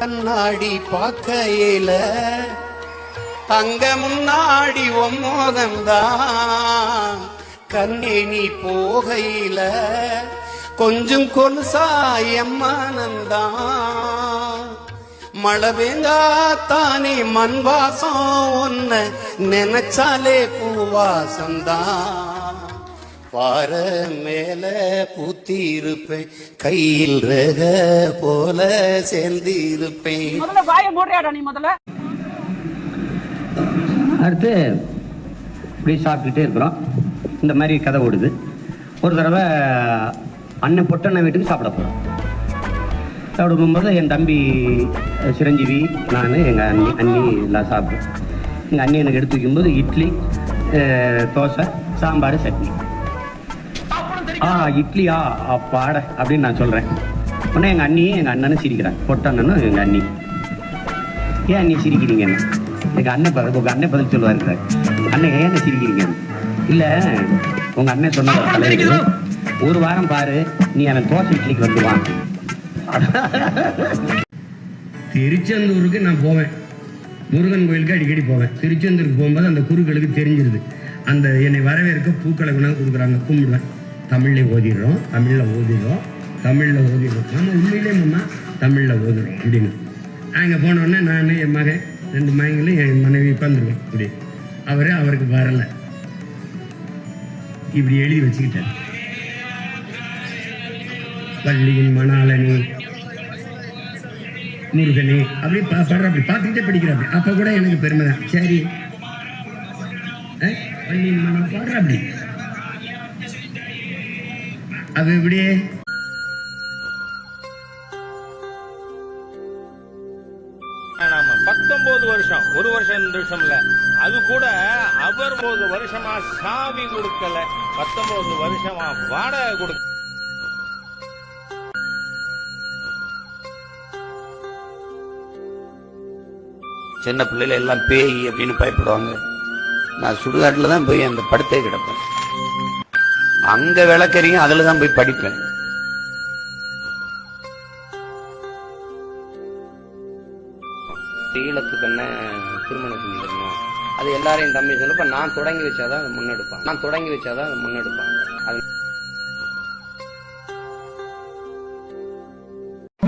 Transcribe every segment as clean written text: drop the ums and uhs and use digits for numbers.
கண்ணாடி பார்க்கையில அங்க முன்னாடி ஒம்மோகந்தான் கண்ணே நீ போகையில கொஞ்சம் கொலுசாயம்மானந்தான் மழை பெஞ்சாத்தானே மண் வாசம் ஒன்ன நினைச்சாலே பூவாசந்தான் பாற மேல பூத்தி இருப்பேன் கையில் ரக போல சேர்ந்து இருப்பேன். அடுத்து இப்படி சாப்பிட்டுட்டே இருக்கிறோம். இந்த மாதிரி கதை ஓடுது. ஒரு தடவை அண்ணன் பொட்டண்ணன் வீட்டுக்கு சாப்பிட போகிறோம். சாப்பிட போகும்போது என் தம்பி சிரஞ்சீவி, நான், எங்கள் அண்ணி எல்லாம் சாப்பிடுவோம். எங்கள் அண்ணி எனக்கு எடுத்து வைக்கும்போது இட்லி, தோசை, சாம்பார், சட்னி. இட்லியா பாட அப்படின்னு நான் சொல்கிறேன். உடனே எங்கள் அண்ணியும் எங்கள் அண்ணனும் சிரிக்கிறாங்க. பொட்டண்ணனும் எங்கள் அண்ணி. ஏன் அண்ணி சிரிக்கிறீங்கன்னு எங்கள் அண்ணன் பதில் சொல்லுவார். அண்ணன் ஏன் சிரிக்கிறீங்க? இல்லை, உங்கள் அண்ணன் சொன்ன தலைவர் ஒரு வாரம் பாரு, நீ அவன் தோசை இட்லிக்கு வந்துடுவான். திருச்செந்தூருக்கு நான் போவேன், முருகன் கோயிலுக்கு அடிக்கடி போவேன். திருச்செந்தூருக்கு போகும்போது அந்த குருக்களுக்கு தெரிஞ்சிருது. அந்த என்னை வரவேற்க பூக்களை கொண்டாந்து கொடுக்குறாங்க, கும்பிடுவேன். தமிழில் ஓதிடுறோம். நம்ம உண்மையிலே முன்னா தமிழில் ஓதுறோம் அப்படின்னு. அங்கே போனோடனே நான், என் மகன், 2 மகங்களும் என் மனைவி உட்காந்துருவேன். இப்படி அவருக்கு வரலை, இப்படி எழுதி வச்சுக்கிட்டேன். வள்ளியின் மணாலனி முருகனே அப்படி அப்படி பார்த்துக்கிட்டே படிக்கிறாப்படி. அப்ப கூட எனக்கு பெருமை தான். சரி, வள்ளியின் மணால பாடுற அப்படி அது இப்படியே 19 வருஷம், 1 வருஷம் 2 வருஷம் இல்ல, அது கூட அவர் 9 வருஷமா சாவி கொடுக்கல, 19 வருஷமா வாடகை கொடுக்க. சின்ன பிள்ளைல எல்லாம் பேய் அப்படின்னு பயப்படுவாங்க. நான் சுடுகாட்டில் தான் போய் அந்த படுத்தே கிடப்பேன். அங்க விளக்கறியும் அதுல தான் போய் படிப்பேன். ஈழத்து பெண்ணை திருமணம் செஞ்சு தரணும், அது எல்லாரையும் தம்பி சொல்லப்ப நான் தொடங்கி வச்சாதான் முன்னெடுப்பாங்க. அது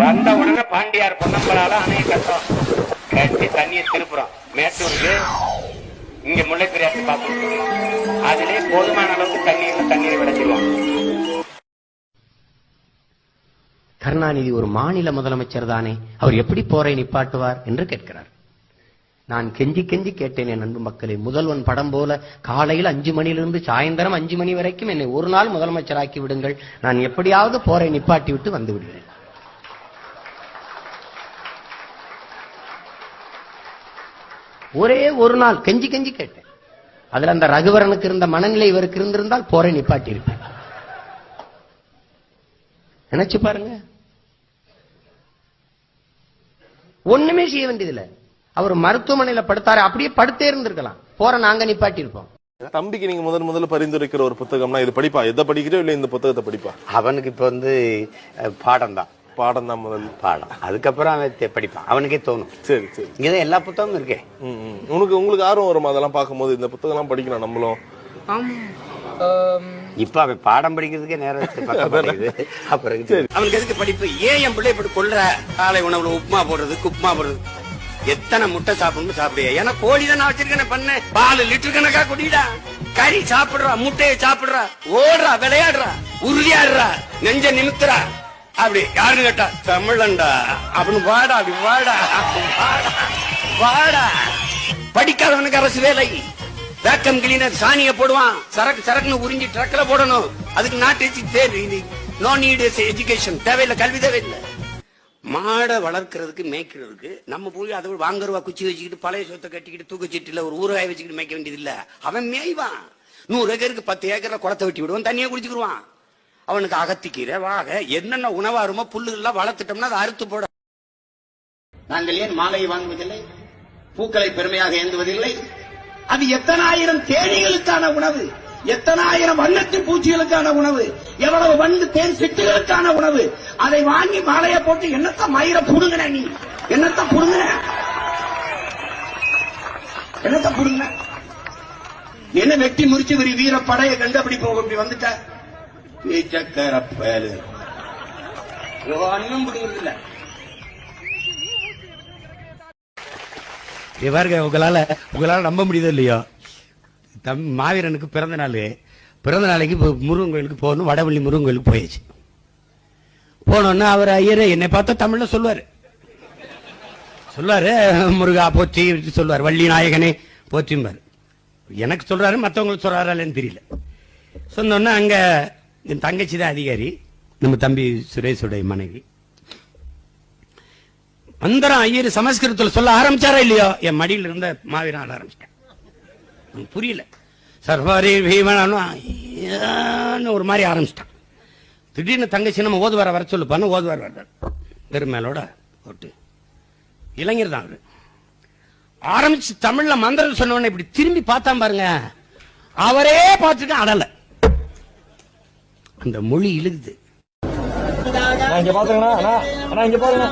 வந்த உடனே பாண்டியார் பொன்னம்பலால அணைய கட்டம் கட்டி தண்ணியை திருப்புறோம் மேட்டூருக்கு. இங்க முல்லைப்பெரியாற்று பார்த்து அதிலே போதுமான அளவுக்கு தண்ணீரை விளைச்சிருவாங்க. கருணாநிதி ஒரு மாநில முதலமைச்சர் தானே, அவர் எப்படி போரை நிப்பாட்டுவார் என்று கேட்கிறார். நான் கெஞ்சி கேட்டேன், என் அன்பு மக்களே, முதல்வன் படம் போல காலையில் 5 மணியிலிருந்து சாயந்தரம் 5 மணி வரைக்கும் என்னை ஒரு நாள் முதலமைச்சராக்கி விடுங்கள், நான் எப்படியாவது போரை நிப்பாட்டி விட்டு வந்து விடுவேன். ஒரே ஒரு நாள் கெஞ்சி கேட்டேன். அதுல அந்த ரகுவரனுக்கு இருந்த மனநிலை இவருக்கு இருந்திருந்தால் போரை நிப்பாட்டி இருப்பேன். நினைச்சு பாருங்க, ஒண்ணுமே செய்ய வேண்டியதில்லை. அவர் மருத்துவமனையில படுத்தாரு, அப்படியே படுத்தே இருந்திருக்கலாம், போற நாங்க நிப்பாட்டி இருப்போம். தம்பிக்கு நீங்க முதல்ல பரிந்துரைக்கிற ஒரு புத்தகம்னா இது படிப்பா, எதை படிக்கிறோ இல்ல இந்த புத்தகத்தை படிப்பா? அவனுக்கு இப்ப பாடம் தான் முதல் பாடம். அதுக்கப்புறம் அவன் படிப்பான், அவனுக்கே தோணும். சரி, இங்கதான் எல்லா புத்தகமும் இருக்கே. உங்களுக்கு ஆர்வம் வருமா அதெல்லாம் பார்க்கும்போது? இந்த புத்தகம் எல்லாம் படிக்கணும் நம்மளும். இப்ப அவன் பாடம் படிக்கிறதுக்கே நேரம் அவனுக்கு எதுக்கு படிப்பு? ஏன் என் பிள்ளை இப்படி கொள்ற? காலை உணவுல உப்புமா போடுறது, குப்மா போடுறது, எத்தனை முட்டை சாப்பிடணும் சாப்பிடுறியா? ஏன்னா கோழி தான் வச்சிருக்கேன், பண்ண 4 லிட்டர் கணக்கா குடிடா, கறி சாப்பிடுறா, முட்டையை சாப்பிடுறா, ஓடுறா, விளையாடுறா, உறுதியாடுறா, நெஞ்ச நிமித்துறா. அப்படி யாருன்னு கேட்டா தமிழண்டா அப்படின்னு வாடா, அப்படி வாடா. படிக்காதவனுக்கு அரசு வேலை, வேக்கம் கிளீனர் சாணிய போடுவான், சரக்குன்னு உறிஞ்சி ட்ரக்ல போடணும். அதுக்கு நாட்டு தேவை, நோ நீட் எஜுகேஷன் தேவையில்லை, கல்வி தேவையில்லை. மாடை வளர்க்கறதுக்கு மேய்க்கிறதுக்கு நம்ம போய் அதை வாங்க ரூபா குச்சி வச்சுக்கிட்டு பழைய சொத்தை கட்டிக்கிட்டு தூக்கச்சீட்டுல ஒரு ஊறுகாய் வச்சுக்கிட்டு மேய்க்க வேண்டியது இல்ல. அவன் மேய்வான். 100 ஏக்கருக்கு 10 ஏக்கர்ல குளத்தை வெட்டி விடுவான், தண்ணியை குடிச்சுக்கிடுவான். அவனுக்கு அகத்திக்கீரை, வாக, என்னென்ன உணவாருமோ புல்லுகள்லாம் வளர்த்துட்டோம்னா அதை அறுத்து போட. நாங்கள் ஏன் மாலையை வாங்குவதில்லை? பூக்களை பெருமையாக ஏந்துவதில்லை? அது எத்தனாயிரம் தேனீகளுக்கான உணவு, எத்தனாயிரம் வண்ணத்து பூச்சிகளுக்கான உணவு, எவ்வளவு வண்டு தேன் சிட்டுகளுக்கான உணவு. அதை வாங்கி மாலையை போட்டு என்னத்த மயிரை புடுங்கின நீ? என்னத்தான் புடுங்க, என்னத்தான் புடுங்க. என்ன வெட்டி முறிச்சு ஒரு வீர படையை கண்டு அப்படி போக இப்படி வந்துட்டா பேரு அண்ணன் புடுங்கிறது இல்ல. பாருங்க, உங்களால நம்ப முடியுதோ இல்லையோ, மாவீரனுக்கு பிறந்த நாளைக்கு முருகன் கோயிலுக்கு போகணும். வடவள்ளி முருகன் கோயிலுக்கு போயாச்சு. போனோன்னா அவர் ஐயரே என்னை பார்த்தா தமிழ்ல சொல்லுவாரு, முருகா போற்றி சொல்லுவார், வள்ளி நாயகனே போற்றிம்பார். எனக்கு சொல்றாரு, மற்றவங்களுக்கு சொல்றாருன்னு தெரியல. சொன்னோன்னா அங்க என் தங்கச்சி தான் அதிகாரி, நம்ம தம்பி சுரேஷுடைய மனைவி. மந்திரம் ஐயர் சமஸ்கிருதத்தில் சொல்ல ஆரம்பிச்சாரா இல்லையோ, என் மடியில் இருந்த மாவீரன் ஆட ஆரம்பிச்சிட்டேன். புரியல. சர்வாரி பீமன் ஒரு மாதிரி ஆரம்பிச்சிட்டான். திடீர்னு தங்கச்சி நம்ம ஓதுவார வர சொல்லுப்பான்னு ஓதுவார் வர்றார், பெருமேலோட போட்டு. இளைஞர் தான் அவரு. ஆரம்பிச்சு தமிழ்ல மந்திரம் சொன்ன இப்படி திரும்பி பார்த்தா பாருங்க, அவரே பார்த்துட்டு அடல. அந்த மொழி இழுகுது. இங்க பாத்துங்கண்ணா, இங்க பாருங்க.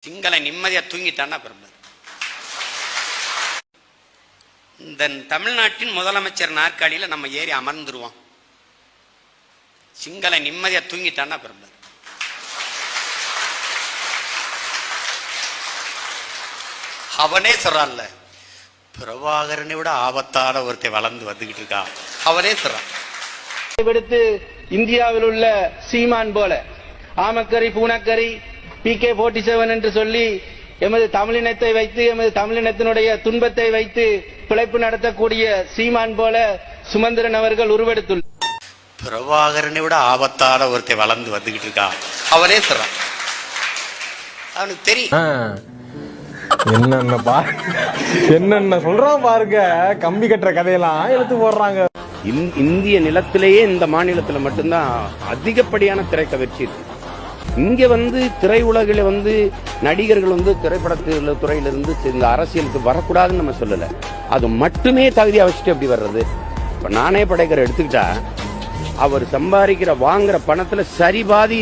சிங்கள நிம்மதியா தூங்கிட்டான்னா பெருமை. இந்த தமிழ்நாட்டின் முதலமைச்சர் நாற்காலியில நம்ம ஏறி அமர்ந்துருவோம். சிங்கள நிம்மதியா தூங்கிட்டான்னா பெருமை. அவனே சொல்றான்ல, பிரபாகரனை விட ஆபத்தான ஒருத்தை வளர்ந்து வந்துகிட்டு இருக்கா. அவனே சொல்றான். எடுத்து இந்தியாவில் உள்ள சீமான் போல ஆமக்கரி பூனக்கரி PK-47 என்று சொல்லி எமது தமிழினத்தை வைத்து, எமது தமிழினத்தினுடைய துன்பத்தை வைத்து பிழைப்பு நடத்தக்கூடிய சீமான் போல சுமந்திரன் அவர்கள் உருவெடுத்துள்ளார். பிரபாகரனை விட ஆபத்தான ஒருத்தை வளர்ந்து வந்துகிட்டு இருக்கா. அவனே சொல்றான். அவனுக்கு தெரியும் என்னென்ன சொல்றான் பாருங்க. கம்பி கட்டுற கதையெல்லாம் எடுத்து போடுறாங்க. இந்திய நிலத்திலேயே இந்த மாநிலத்துல மட்டும்தான் அதிகப்படியான திரைக்கவர்ச்சி இருக்கு. இங்க திரையுலகில நடிகர்கள் திரைப்படத்துல துறையிலிருந்து இந்த அரசியலுக்கு வரக்கூடாதுன்னு நம்ம சொல்லல. அது மட்டுமே தகுதியா வச்சுட்டு எப்படி வர்றது? இப்ப நானே படைக்கிற எடுத்துக்கிட்டா, அவர் சம்பாதிக்கிற வாங்குற பணத்துல சரி பாதி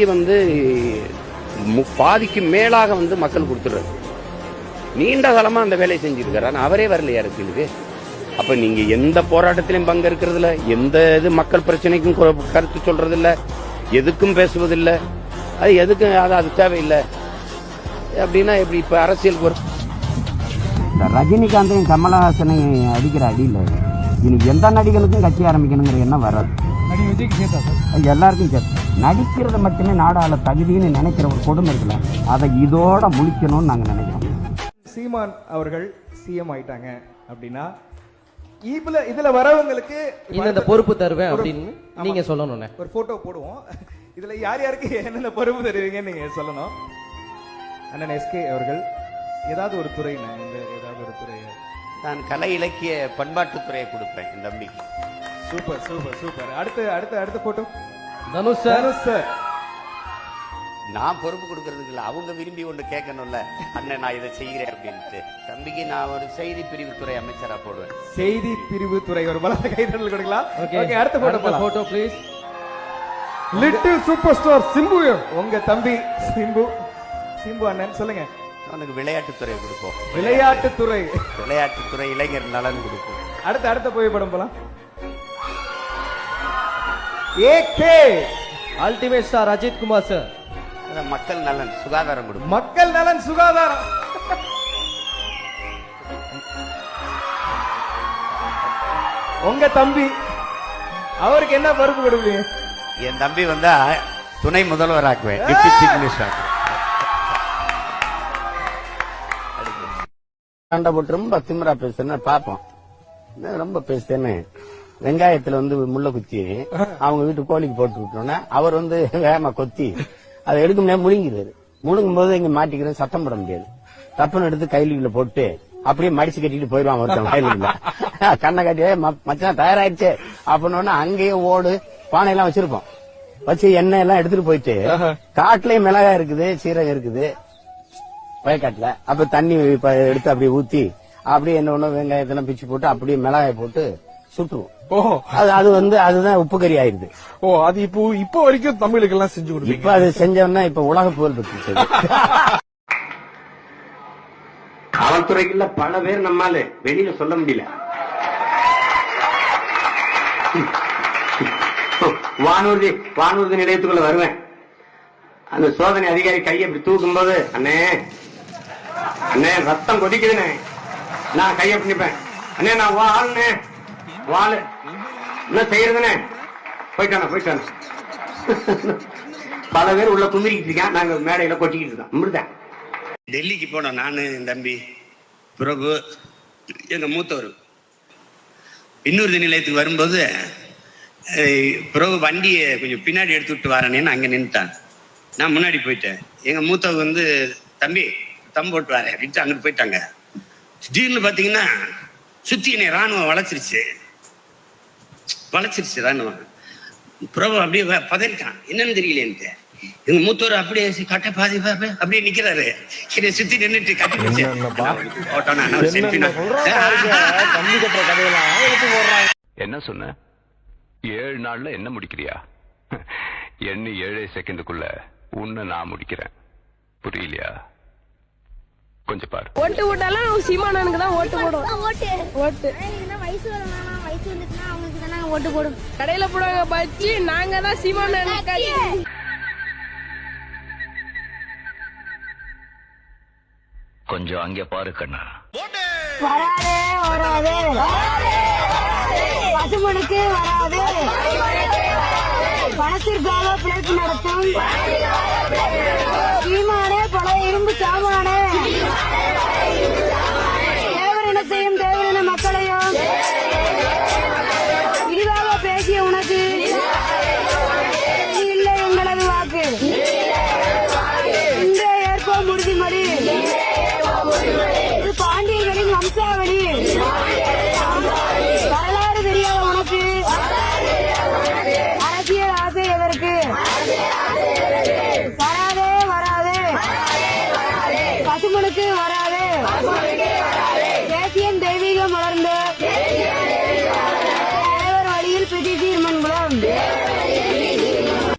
பாதிக்கு மேலாக மக்கள் கொடுத்துடுறது. நீண்ட காலமா அந்த வேலையை செஞ்சிருக்காரு. ஆனா அவரே வரலையா அரசியலுக்கு? அப்ப நீங்க எந்த போராட்டத்திலையும் பங்கு இருக்கிறது இல்ல, எந்த இது மக்கள் பிரச்சனைக்கும் கருத்து சொல்றது இல்ல, எதுக்கும் பேசுவதில்ல. அது எதுக்கு அது தேவையில்லை அப்படின்னா எப்படி? இப்ப அரசியலுக்கு வரும். ரஜினிகாந்தையும் கமலஹாசனையும் அடிக்கிற அடியில் இன்னைக்கு எந்த நடிகனுக்கும் கட்சி ஆரம்பிக்கணுங்கிற எண்ணம் வராது. எல்லாருக்கும் சேர்த்து நடிக்கிறது மட்டுமே நாடாள தகுதின்னு நினைக்கிற ஒரு கொடுமை இருக்குல்ல, அதை இதோட முழிக்கணும்னு நாங்க நினைக்கிறோம். சீமான் அவர்கள் சிஎம் ஆயிட்டாங்க அப்படின்னா இதுல வரவங்களுக்கு இந்த பொறுப்பு தருவேன் அப்படின்னு நீங்க சொல்லணும். ஒரு போட்டோ போடுவோம். இதுல யார் யாருக்கு என்னென்ன பொறுப்பு தருவீங்கன்னு நீங்க சொல்லணும். அண்ணன் SK அவர்கள் ஏதாவது ஒரு துறை, ஏதாவது ஒரு துறை. நான் கலை இலக்கிய பண்பாட்டுத்துறையை கொடுப்பேன் என் தம்பிக்கு. Super super super. அடுத்த போட்டோ தனுஷ் சார். நான் பொறுப்பு கொடுக்கறதுக்கு இல்ல, அவங்க விரும்பி ஒன்று கேட்கணும்ல, அண்ணன் நான் இதை செய்கிறேன் அப்படின்ட்டு. தம்பிக்கு நான் ஒரு செய்தி பிரிவு துறை அமைச்சரா போடுவேன். செய்தி பிரிவு துறை ஒரு பலத்த கைதட்டல் கொடுக்கலாம். ஓகே, அடுத்த photo please. Little super star Simbu, உங்க தம்பி சிம்பு அண்ணன் சொல்லுங்க. அவனுக்கு விளையாட்டுத்துறை கொடுப்போம். விளையாட்டுத்துறை இளைஞர் நலன் கொடுப்போம். அடுத்த புகைப்படம் போலாம். AK ultimate star Ajith Kumar sir. மக்கள் நலன் சுகாதாரம் கொடுக்கும். மக்கள் நலன் சுகாதாரம். உங்க தம்பி அவருக்கு என்ன பொறுப்பு கொடுப்பீங்க? என் தம்பி துணை முதல்வர் ஆக்குவேன், டிப்டி சீஃப் மினிஸ்டர் ஆக்குவேன். ரொம்ப திமிரா பேசுன பாப்போம். ரொம்ப பேசுறேன்னு வெங்காயத்துல வந்து முள்ள குத்தி அவங்க வீட்டு கோழிக்கு போட்டு விட்டோன்னா அவர் வந்து வேகமா கொத்தி அதை எடுக்க முடியாது முழுங்கிறாரு. முழுங்கும் போது இங்க மாட்டிக்கிறேன், சத்தம் போட முடியாது. தப்புன்னு எடுத்து கையில போட்டு அப்படியே மடிச்சு கட்டிட்டு போயிடுவான் ஒருத்தன் கையில. கண்ணை காட்டி மச்சான் தயாராயிடுச்சு அப்படின்னு அங்கேயே ஓடு பானையெல்லாம் வச்சிருப்போம். வச்சு எண்ணெய் எல்லாம் எடுத்துட்டு போயிட்டு காட்டுலயும் மிளகாய் இருக்குது, சீரகம் இருக்குது வயக்காட்டுல. அப்ப தண்ணி எடுத்து அப்படியே ஊத்தி அப்படியே என்ன ஒண்ணு வெங்காயத்தெல்லாம் பிச்சு போட்டு அப்படியே மிளகாய் போட்டு சுட்டுருவோம். அது வந்து அதுதான் உப்பு கறி ஆயிருது. அது இப்போ வரைக்கும் தமிழுக்கு எல்லாம் செஞ்சு கொடுப்பீங்க. இப்ப அது செஞ்சோம்னா இப்ப உலக புகழ் பெற்று. காவல்துறைக்குள்ள பல பேர் நம்மால வெளியில சொல்ல முடியல. வானூர்தி நிலையத்துக்குள்ள வருவேன். அந்த சோதனை அதிகாரி கையை இப்படி தூக்கும் போது, அண்ணே அண்ணே ரத்தம் கொதிக்குதுண்ணே, நான் கையை பிடிப்பேன். அண்ணே நான் வாழுண்ணே வாழு என்ன செய்யறதுண்ணே, போயிட்டான. பல பேர் உள்ள குந்திரிக்கிட்டு இருக்கான், நாங்க மேடையில கொட்டிக்கிட்டு இருக்கோம். இப்படிதான் டெல்லிக்கு போனோம். நானு தம்பி பிரபு எங்க மூத்தவர். இன்னொரு நிலையத்துக்கு வரும்போது பிரபு வண்டியை கொஞ்சம் பின்னாடி எடுத்து விட்டு வரேன்னு அங்க நின்றுட்டான். நான் முன்னாடி போயிட்டேன். எங்க மூத்தவர் வந்து தம்பி தம் போட்டு வரேன் அப்படின்ட்டு அங்கிட்டு போயிட்டாங்க. திடீர்னு பாத்தீங்கன்னா சுத்தி என்னை ராணுவம் வளைச்சிருச்சு ராணுவம். பிரபு அப்படியே பதறிட்டான், என்னன்னு தெரியலேன்ட்டு. எங்க மூத்தவர் அப்படியே கட்ட பாதி அப்படியே நிக்கிறாரு. சுத்தி நின்றுட்டு கட்டி என்ன சொன்ன? 7 நாள்ல என்ன முடிக்கிறியா? என்ன 7 செகண்டுக்குள்ள உன்னை நான் முடிக்கிறேன். புரியலையா? கொஞ்சம் பாரு. ஓட்டு போட்டாலும் சீமானனுக்கு தான் ஓட்டு போடும். ஓட்டு வயசு வந்துச்சுன்னா அவங்களுக்கு தானே ஓட்டு போடும். கடையில போடுவாங்க பச்சி, நாங்க தான் சீமானனுக்கு. கொஞ்சம் அங்கே பாரு கண்ணா. வராதே பசுமனுக்கு வராது, பணத்திற்காக பிழைப்பு நடத்தும்